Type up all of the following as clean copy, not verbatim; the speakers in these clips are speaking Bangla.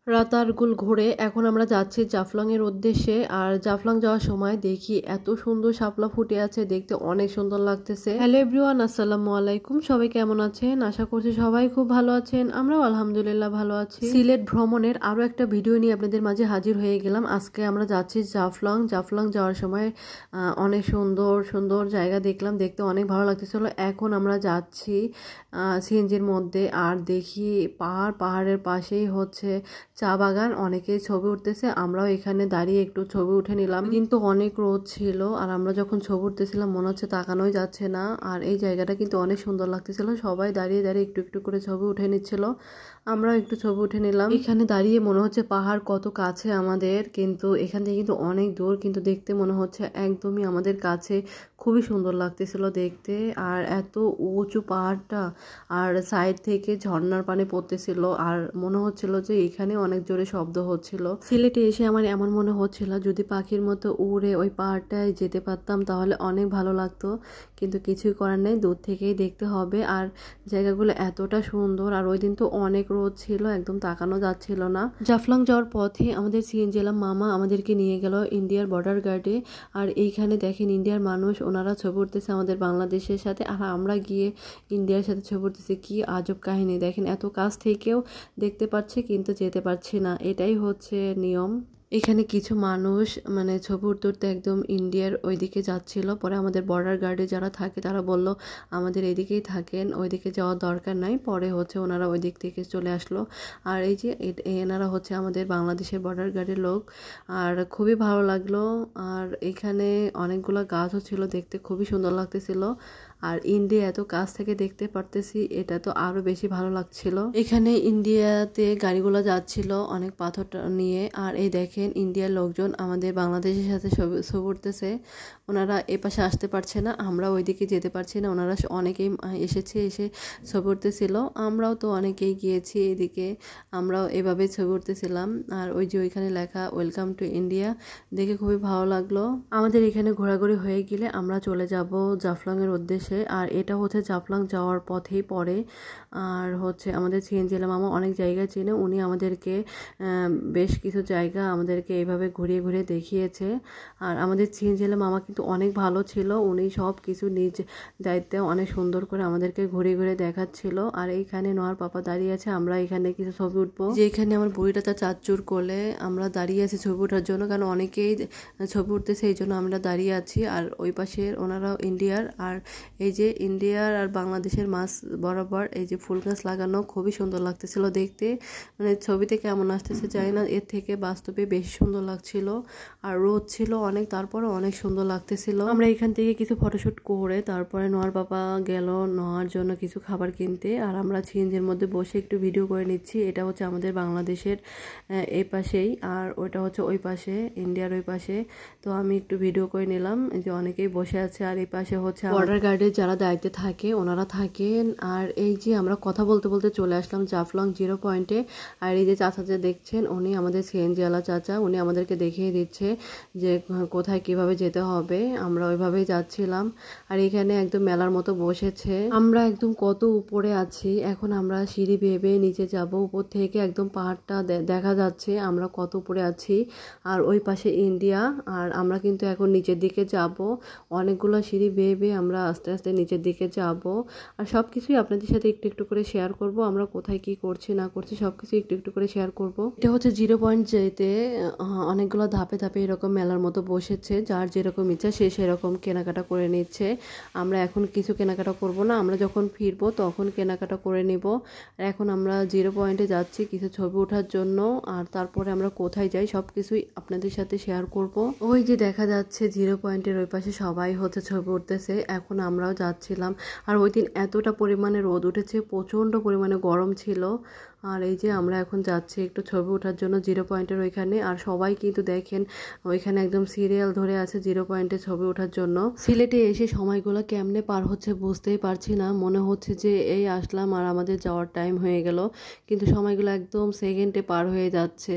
রাতারগুল ঘুরে এখন আমরা যাচ্ছি জাফলং এর উদ্দেশ্যে। আর জাফলং যাওয়ার সময় দেখি এত সুন্দর শাপলা ফুটে আছে, দেখতে অনেক সুন্দর লাগতেছে। হ্যালো এভরিওয়ান, আসসালামু আলাইকুম। সবাই কেমন আছেন? আশা করছি সবাই খুব ভালো আছেন। আমরাও আলহামদুলিল্লাহ ভালো আছি। সিলেট ভ্রমণের আরো একটা ভিডিও নিয়ে আপনাদের মাঝে হাজির হয়ে গেলাম। আজকে আমরা যাচ্ছি জাফলং। জাফলং যাওয়ার সময় অনেক সুন্দর সুন্দর জায়গা দেখলাম, দেখতে অনেক ভালো লাগতেছিল। এখন আমরা যাচ্ছি সিএনজির মধ্যে, আর দেখি পাহাড়ের পাশেই হচ্ছে চা বাগান, অনেকেই ছবি উঠতেছে। আমরাও এখানে দাঁড়িয়ে একটু ছবি উঠে নিলাম, কিন্তু অনেক রোদ ছিল। আর আমরা যখন ছবি উঠতেছিলাম মনে হচ্ছে তাকানোই যাচ্ছে না। আর এই জায়গাটা কিন্তু অনেক সুন্দর লাগতেছিল, সবাই দাঁড়িয়ে দাঁড়িয়ে একটু একটু করে ছবি উঠে নিচ্ছিল। আমরাও একটু ছবি উঠে নিলাম। এখানে দাঁড়িয়ে মনে হচ্ছে পাহাড় কত কাছে আমাদের, কিন্তু এখান থেকে কিন্তু অনেক দূর, কিন্তু দেখতে মনে হচ্ছে একদমই আমাদের কাছে। খুবই সুন্দর লাগতেছিল দেখতে। আর এত উঁচু পাহাড়টা, আর সাইড থেকে ঝর্ণার পানি পড়তেছিল, আর মনে হচ্ছিল যে এখানে অনেক জোরে শব্দ হচ্ছিল। সিলেটে এসে আমার এমন মনে হচ্ছিল যদি পাখির মতো উড়ে ওই পাহাড়টায় যেতে পারতাম তাহলে অনেক ভালো লাগতো, কিন্তু কিছুই করার নেই, দূর থেকেই দেখতে হবে। আর জায়গাগুলো এতটা সুন্দর, আর ওই দিন তো অনেক রোদ ছিল, একদম তাকানো যাচ্ছিল না। জাফলং যাওয়ার পথে আমাদের সিএনজিএলাম মামা আমাদেরকে নিয়ে গেল ইন্ডিয়ার বর্ডার গার্ডে। আর এইখানে দেখেন ইন্ডিয়ার মানুষ, ওনারা ছবি উঠতেছে আমাদের বাংলাদেশের সাথে, আর আমরা গিয়ে ইন্ডিয়ার সাথে ছবি উঠতেছি। কি আজব কাহিনী দেখেন, এত কাছ থেকেও দেখতে পাচ্ছে কিন্তু যেতে পারছি না। এটাই হচ্ছে নিয়ম। এখানে কিছু মানুষ মানে ছবি উঠতে উঠতে একদম ইন্ডিয়ার ওইদিকে যাচ্ছিল। পরে আমাদের বর্ডার গার্ডে যারা থাকে তারা বলল আমাদের এদিকেই থাকেন, ওইদিকে যাওয়ার দরকার নাই। পরে হচ্ছে ওনারা ওই দিক থেকে চলে আসলো। আর এই যে এনারা হচ্ছে আমাদের বাংলাদেশের বর্ডার গার্ডের লোক। আর খুবই ভালো লাগলো। আর এখানে অনেকগুলো গাছও ছিল, দেখতে খুবই সুন্দর লাগতেছিল। আর ইন্ডিয়া এত কাছ থেকে দেখতে পারতেছি, এটা তো আরো বেশি ভালো লাগছিল। এখানে ইন্ডিয়াতে গাড়িগুলো যাচ্ছিল অনেক পাথর নিয়ে। আর এই দেখেন ইন্ডিয়ার লোকজন আমাদের বাংলাদেশের সাথে ছবি উঠতেছে। ওনারা এপাশে আসতে পারছে না, আমরা ওইদিকে যেতে পারছি না। ওনারা অনেকেই এসে ছবি উঠতেছিল। আমরাও তো অনেকেই গিয়েছি এদিকে, আমরাও এভাবে ছবি উঠতেছিলাম। আর ওই যে ওইখানে লেখা ওয়েলকাম টু ইন্ডিয়া, দেখে খুবই ভালো লাগলো। আমাদের এখানে ঘোরাঘুরি হয়ে গেলে আমরা চলে যাব জাফলং এর উদ্দেশ্যে। আর এটা হচ্ছে জাফলং যাওয়ার পথেই পড়ে। আর হচ্ছে আমাদের সিএনজিএল মামা অনেক জায়গা চেনে, উনি আমাদেরকে বেশ কিছু জায়গা আমাদেরকে এইভাবে ঘুরিয়ে ঘুরিয়ে দেখিয়েছে। আর আমাদের সিএনজিএল মামা কিন্তু অনেক ভালো ছিল, উনি সব কিছু নিজ দায়িত্বে অনেক সুন্দর করে আমাদেরকে ঘুরে ঘুরে দেখাচ্ছিল। আর এইখানে নোয়ার পাপা দাঁড়িয়ে আছে, আমরা এখানে কিছু ছবি উঠবো। যে এখানে আমার বুড়িটা তার চাচ্চুর কোলে, আমরা দাঁড়িয়ে আছি ছবি ওঠার জন্য, কারণ অনেকেই ছবি উঠতেছে এই জন্য আমরা দাঁড়িয়ে আছি। আর ওই পাশের ওনারাও ইন্ডিয়ার। আর এই যে ইন্ডিয়ার আর বাংলাদেশের মাঝ বরাবর এই যে ফুল গাছ লাগানো, খুবই সুন্দর লাগতেছিল দেখতে। মানে ছবিতে কেমন আসতেছে জানি না, এর থেকে বাস্তবে বেশি সুন্দর লাগছিল। আর রোদ ছিল অনেক, তারপরে অনেক সুন্দর লাগতেছিল। আমরা এখান থেকে কিছু ফটোশুট করে তারপরে নোয়ার বাবা গেল নেওয়ার জন্য কিছু খাবার কিনতে। আর আমরা সিএনজির মধ্যে বসে একটু ভিডিও করে নিচ্ছি। এটা হচ্ছে আমাদের বাংলাদেশের এই পাশেই, আর ওইটা হচ্ছে ওই পাশে ইন্ডিয়ার ওই পাশে। তো আমি একটু ভিডিও করে নিলাম, যে অনেকেই বসে আছে। আর এই পাশে হচ্ছে বর্ডার গার্ডের যারা দায়িত্বে থাকে ওনারা থাকেন। আর এই যে আমরা কথা বলতে বলতে চলে আসলাম জাফলং 0 পয়েন্টে। আর এই যে চাচা যে দেখছেন, উনি আমাদের সিএনজিওয়ালা চাচা, উনি আমাদেরকে দেখিয়ে দিচ্ছে যে কোথায় কিভাবে যেতে হবে। আমরা ওইভাবেই যাচ্ছিলাম। আর এখানে একদম মেলার মতো বসেছে। আমরা একদম কত উপরে আছি, এখন আমরা সিঁড়ি বেয়ে বেয়ে নিচে যাব। উপর থেকে একদম পাহাড়টা দেখা যাচ্ছে, আমরা কত উপরে আছি। আর ওই পাশে ইন্ডিয়া। আর আমরা কিন্তু এখন নিচের দিকে যাব, অনেকগুলো সিঁড়ি বেয়ে বেয়ে আমরা আস্তে আস্তে নিচের দিকে যাব। আর সব কিছুই আপনাদের সাথে একটু একটু করে শেয়ার করব, আমরা কোথায় কি করছি না করছি সব কিছু একটু একটু করে শেয়ার করব। এটা হচ্ছে 0 পয়েন্ট যেতে অনেকগুলো ধাপে ধাপে এরকম মেলার মতো বসেছে, যার যেরকম ইচ্ছা সে সেরকম কেনাকাটা করে নিচ্ছে। আমরা এখন কিছু কেনাকাটা করব না, আমরা যখন ফিরবো তখন কেনাকাটা করে নিব। এখন আমরা 0 পয়েন্টে যাচ্ছি কিছু ছবি ওঠার জন্য। আর তারপরে আমরা কোথায় যাই সব কিছুই আপনাদের সাথে শেয়ার করব। ওই যে দেখা যাচ্ছে 0 পয়েন্টের ওই পাশে সবাই হচ্ছে ছবি উঠতেছে, এখন আমরাও যাচ্ছিলাম। আর ওই দিন এতটা পরিমাণে রোদ উঠেছে, প্রচণ্ড পরিমাণে গরম ছিল। আর এই যে আমরা এখন যাচ্ছি একটু ছবি ওঠার জন্য 0 পয়েন্টের ওইখানে। আর সবাই কিন্তু দেখেন ওইখানে একদম সিরিয়াল ধরে আছে 0 পয়েন্টে ছবি ওঠার জন্য। সিলেটে এসে সময়গুলো কেমনে পার হচ্ছে বুঝতেই পারছি না, মনে হচ্ছে যে এই আসলাম আর আমাদের যাওয়ার টাইম হয়ে গেল, কিন্তু সময়গুলো একদম সেকেন্ডে পার হয়ে যাচ্ছে,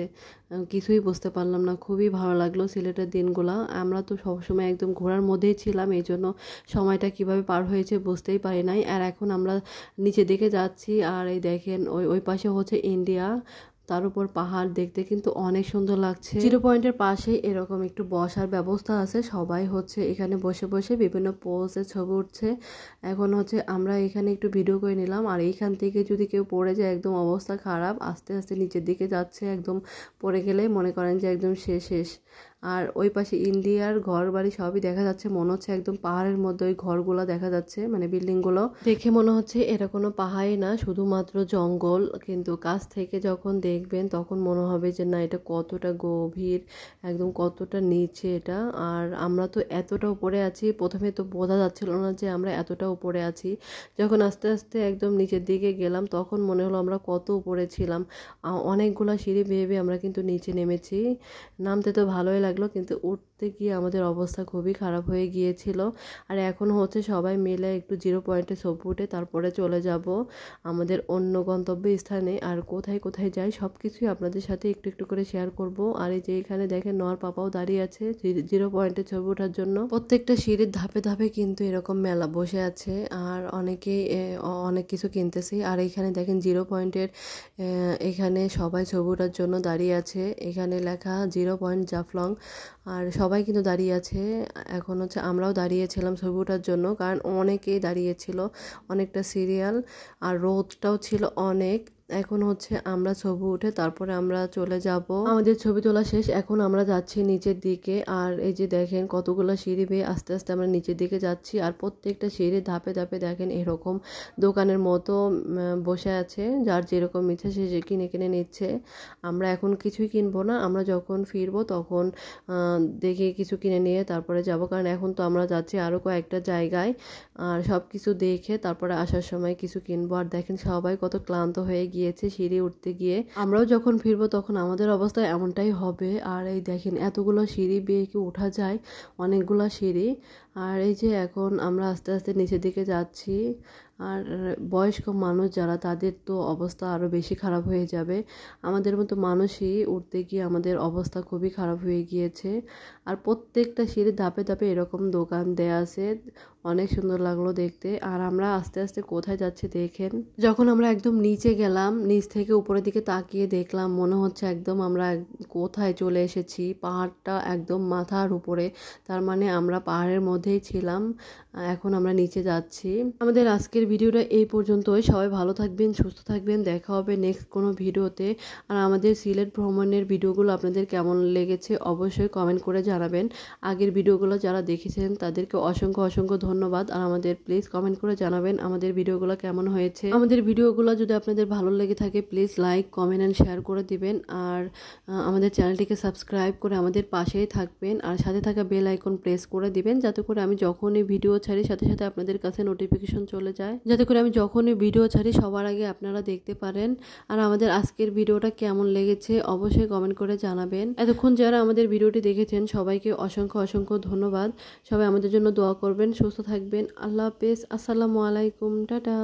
কিছুই বুঝতে পারলাম না। খুবই ভালো লাগলো সিলেটের দিনগুলা। আমরা তো সবসময় একদম ঘোরার মধ্যেই ছিলাম, এই জন্য সময়টা কিভাবে পার হয়েছে বুঝতেই পারি নাই। আর এখন আমরা নিচে দিকে যাচ্ছি। আর এই দেখেন ওই পাশে হচ্ছে ইন্ডিয়া, তার উপর পাহাড় দেখতে কিন্তু অনেক সুন্দর লাগছে। জিরো পয়েন্টের পাশে এরকম একটু বসার ব্যবস্থা আছে, সবাই হচ্ছে এখানে বসে বসে বিভিন্ন পোজে ছবি উঠছে। এখন হচ্ছে আমরা এখানে একটু ভিডিও করে নিলাম, আর এইখান থেকে যদি কেউ পড়ে যায় একদম অবস্থা খারাপ, আস্তে আস্তে নিচের দিকে যাচ্ছে, একদম পড়ে গেলে মনে করেন যে একদম শেষ। আর ওই পাশে ইন্ডিয়ার ঘর বাড়ি সবই দেখা যাচ্ছে, মনে হচ্ছে একদম পাহাড়ের মধ্যে ওই ঘরগুলো দেখা যাচ্ছে, মানে বিল্ডিংগুলো দেখে মনে হচ্ছে এটা কোনো পাহাড়ই না, শুধুমাত্র জঙ্গল। কিন্তু কাছ থেকে যখন দেখবেন তখন মনে হবে যে না, এটা কতটা গভীর, একদম কতটা নিচে এটা। আর আমরা তো এতটা উপরে আছি, প্রথমে তো বোঝা যাচ্ছিল না যে আমরা এতটা উপরে আছি। যখন আস্তে আস্তে একদম নিচের দিকে গেলাম তখন মনে হলো আমরা কত উপরে ছিলাম। অনেকগুলা সিঁড়ি বেয়ে আমরা কিন্তু নিচে নেমেছি। নামতে তো ভালোই লাগলো, কিন্তু উঠতে গিয়ে আমাদের অবস্থা খুবই খারাপ হয়ে গিয়েছিল। আর এখন হচ্ছে সবাই মিলে একটু জিরো পয়েন্টে ছবি উঠে তারপরে চলে যাব আমাদের অন্য গন্তব্য স্থানে। আর কোথায় কোথায় যাই সব কিছুই আপনাদের সাথে একটু একটু করে শেয়ার করব। আর এই যে এখানে দেখেন নোয়ার পাপাও দাঁড়িয়ে আছে জিরো পয়েন্টে ছবি ওঠার জন্য। প্রত্যেকটা সিঁড়ির ধাপে ধাপে কিন্তু এরকম মেলা বসে আছে, আর অনেকেই অনেক কিছু কিনতেছে। আর এখানে দেখেন জিরো পয়েন্টের এখানে সবাই ছবি ওঠার জন্য দাঁড়িয়ে আছে। এখানে লেখা জিরো পয়েন্ট জাফলং, আর সবাই কিন্তু দাঁড়িয়ে আছে। এখন হচ্ছে আমরাও দাঁড়িয়েছিলাম ছবি ওঠার জন্য, কারণ অনেকেই দাঁড়িয়েছিল, অনেকটা সিরিয়াল, আর রোদটাও ছিল অনেক। এখন হচ্ছে আমরা ছবি উঠে তারপরে আমরা চলে যাব, আমাদের ছবি তোলা শেষ। এখন আমরা যাচ্ছি নিচের দিকে, আর এই যে দেখেন কতগুলো সিঁড়ি বেয়ে আস্তে আস্তে আমরা নিচের দিকে যাচ্ছি। আর প্রত্যেকটা সিঁড়ির ধাপে ধাপে দেখেন এরকম দোকানের মতো বসে আছে, যার যেরকম ইচ্ছা সে কিনে কিনে নিচ্ছে। আমরা এখন কিছুই কিনবো না, আমরা যখন ফিরবো তখন দেখে কিছু কিনে নিয়ে তারপরে যাব, কারণ এখন তো আমরা যাচ্ছি আরও কয়েকটা জায়গায়। আর সব কিছু দেখে তারপরে আসার সময় কিছু কিনবো। আর দেখেন সবাই কত ক্লান্ত হয়ে গিয়েছে সিঁড়ি উঠতে গিয়ে। আমরাও যখন ফিরবো তখন আমাদের অবস্থা এমনটাই হবে। আর এই দেখেন এতগুলো সিঁড়ি বেয়ে কি ওঠা যায়, অনেকগুলো সিঁড়ি। আর এই যে এখন আমরা আস্তে আস্তে নিচের দিকে যাচ্ছি। আর বয়স্ক মানুষ যারা, তাদের তো অবস্থা আরও বেশি খারাপ হয়ে যাবে। আমাদের মতো মানুষই উঠতে গিয়ে আমাদের অবস্থা খুবই খারাপ হয়ে গিয়েছে। আর প্রত্যেকটা সিঁড়ির ধাপে ধাপে এরকম দোকান দেয়া আছে, অনেক সুন্দর লাগলো দেখতে। আর আমরা আস্তে আস্তে কোথায় যাচ্ছি দেখেন, যখন আমরা একদম নিচে গেলাম, নিচ থেকে উপরের দিকে তাকিয়ে দেখলাম মনে হচ্ছে একদম আমরা কোথায় চলে এসেছি, পাহাড়টা একদম মাথার উপরে, তার মানে আমরা পাহাড়ের মধ্যেই ছিলাম। এখন আমরা নিচে যাচ্ছি। আমাদের আজকের ভিডিওটা এই পর্যন্তই। সবাই ভালো থাকবেন, সুস্থ থাকবেন, দেখা হবে নেক্সট কোনো ভিডিওতে। আর আমাদের সিলেট ভ্রমণের ভিডিওগুলো আপনাদের কেমন লেগেছে অবশ্যই কমেন্ট করে জানাবেন। আগের ভিডিওগুলো যারা দেখেছেন তাদেরকে অসংখ্য অসংখ্য ধন্যবাদ। আর আমাদের প্লিজ কমেন্ট করে জানাবেন আমাদের ভিডিওগুলো কেমন হয়েছে। আমাদের ভিডিওগুলো যদি আপনাদের ভালো লেগে থাকে please like, comment and share করে দিবেন। আর আমাদের চ্যানেলটিকে সাবস্ক্রাইব করে আমাদের পাশেই থাকবেন, আর সাথে থাকা বেল আইকন প্রেস করে দিবেন, যাতে করে আমি যখনই ভিডিও ছাড়ি সাথে সাথে আপনাদের কাছে নোটিফিকেশন চলে যায়, যাতে করে আমি যখনই ভিডিও ছাড়ি সবার আগে আপনারা দেখতে পারেন। আর আমাদের আজকের ভিডিওটা কেমন লেগেছে অবশ্যই কমেন্ট করে জানাবেন। এতক্ষণ যারা আমাদের ভিডিওটি দেখেছেন সবাইকে অসংখ্য অসংখ্য ধন্যবাদ। সবাই আমাদের জন্য দোয়া করবেন, সুস্থ থাকবেন। আল্লাহ হাফেজ, আসসালামু আলাইকুম, টাটা।